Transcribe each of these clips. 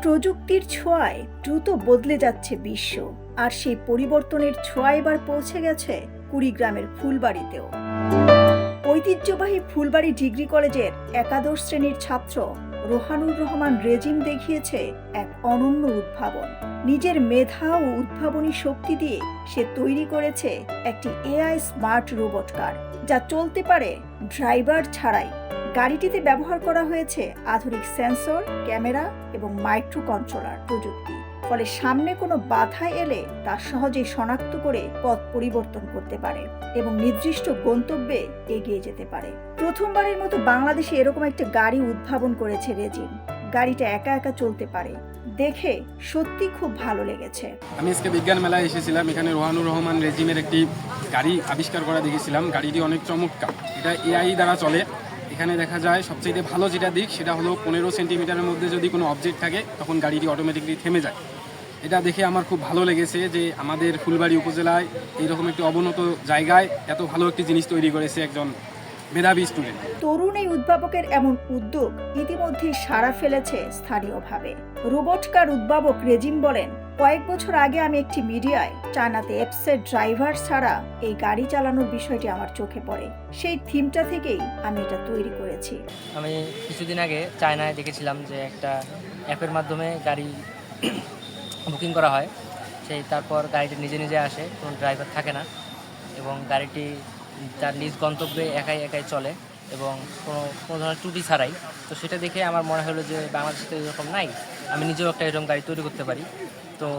প্রযুক্তির ছোঁয়ায় দ্রুত বদলে যাচ্ছে বিশ্ব, আর সেই পরিবর্তনের ছোঁয়া এবার পৌঁছে গেছে কুড়িগ্রামের ফুলবাড়িতেও। ঐতিহ্যবাহী ফুলবাড়ি ডিগ্রি কলেজের একাদশ শ্রেণীর ছাত্র রোহানুর রহমান রেজিম দেখিয়েছে এক অনন্য উদ্ভাবন। নিজের মেধা ও উদ্ভাবনী শক্তি দিয়ে সে তৈরি করেছে একটি এআই স্মার্ট রোবট কার, যা চলতে পারে ড্রাইভার ছাড়াই। গাড়িটিতে ব্যবহার করা হয়েছে আধুনিক সেন্সর, ক্যামেরা এবং মাইক্রো কন্ট্রোলার প্রযুক্তি। ফলে সামনে কোনো বাধা এলে তা সহজেই শনাক্ত করে পথ পরিবর্তন করতে পারে এবং নির্দিষ্ট গন্তব্যে এগিয়ে যেতে পারে। প্রথমবারের মতো বাংলাদেশে এরকম একটা গাড়ি উদ্ভাবন করেছে রেজিম। গাড়িটা একা একা চলতে পারে, দেখে সত্যি খুব ভালো লেগেছে। আমি আজকে বিজ্ঞান মেলায় এসেছিলাম, এখানে রোহানুর রহমান রেজিমের একটি গাড়ি আবিষ্কার করা দেখেছিলাম। গাড়িটি অনেক চমৎকার, এটা এআই দ্বারা চলে। এখানে দেখা যায় সবচেয়ে ভালো যেটা দিক সেটা হলো 15 সেন্টিমিটারের মধ্যে যদি কোনো অবজেক্ট থাকে তখন গাড়িটি অটোমেটিকলি থেমে যায়। এটা দেখে আমার খুব ভালো লেগেছে যে আমাদের ফুলবাড়ি উপজেলায় এইরকম একটি অবনত জায়গায় এত ভালো একটি জিনিস তৈরি করেছে একজন মেধাবী স্টুডেন্ট। তরুণ এই উদ্ভাবকের এমন উদ্যোগ ইতিমধ্যেই সাড়া ফেলেছে স্থানীয়ভাবে। রোবট কার উদ্ভাবক রেজিম বলেন, কয়েক বছর আগে আমি একটি মিডিয়ায় চায়নাতে অ্যাপসের ড্রাইভার ছাড়া এই গাড়ি চালানোর বিষয়টি আমার চোখে পড়ে। সেই থিমটা থেকেই আমি এটা তৈরি করেছি। আমি কিছুদিন আগে চায়নায় দেখেছিলাম যে একটা অ্যাপের মাধ্যমে গাড়ি বুকিং করা হয়, তারপর গাড়িটি নিজে নিজে আসে, কোনো ড্রাইভার থাকে না এবং গাড়িটি তার নিজ গন্তব্যে একাই একাই চলে এবং কোনো ধরনের ত্রুটি ছাড়াই। তো সেটা দেখে আমার মনে হলো যে বাংলাদেশে তো এরকম নাই, আমি নিজেও একটা এরকম গাড়ি তৈরি করতে পারি। তো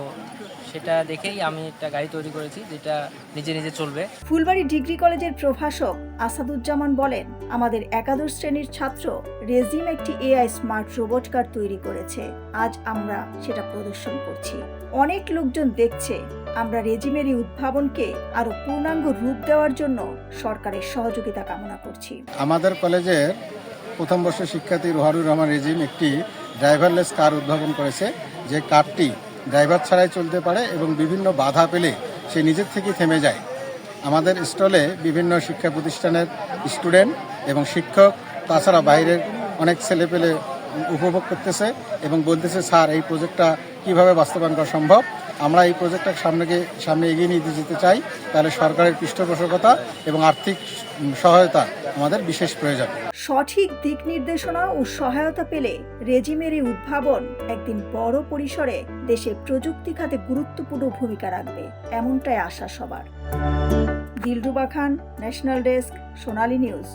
সেটা দেখেই আমি একটা গাড়ি তৈরি করেছি যেটা নিজে নিজে চলবে। ফুলবাড়ি ডিগ্রি কলেজের প্রভাষক আসাদুজ্জামান বলেন, আমাদের একাদশ শ্রেণীর ছাত্র রেজিম একটি এআই স্মার্ট রোবট কার তৈরি করেছে। আজ আমরা সেটা প্রদর্শন করছি, অনেক লোকজন দেখছে। আমরা রেজিমের এই উদ্ভাবনকে আরো পূর্ণাঙ্গ রূপ দেওয়ার জন্য সরকারের সহযোগিতা কামনা করছি। আমাদের কলেজের প্রথম বর্ষের শিক্ষার্থী রোহানুর রহমান রেজিম একটি ড্রাইভারলেস কার উদ্ভাবন করেছে, যে কারটি ড্রাইভার ছাড়াই চলতে পারে এবং বিভিন্ন বাধা পেলে সে নিজের থেকেই থেমে যায়। আমাদের স্টলে বিভিন্ন শিক্ষা প্রতিষ্ঠানের স্টুডেন্ট এবং শিক্ষক, তাছাড়া বাইরের অনেক ছেলেপেলে উপভোগ করতেছে এবং বলতেছে, স্যার এই প্রজেক্টটা কীভাবে বাস্তবায়ন করা সম্ভব। আমরা এই প্রজেক্টটা সামনে এগিয়ে নিয়ে যেতে চাই, তাহলে সরকারের পৃষ্ঠপোষকতা এবং আর্থিক সহায়তা আমাদের বিশেষ প্রয়োজন। সঠিক দিক নির্দেশনা ও সহায়তা পেলে রেজিমের এই উদ্ভাবন একদিন বড় পরিসরে দেশে প্রযুক্তি খাতে গুরুত্বপূর্ণ ভূমিকা রাখবে, এমনটাই আশা সবার। দিলরুবা খান, ন্যাশনাল ডেস্ক, সোনালী নিউজ।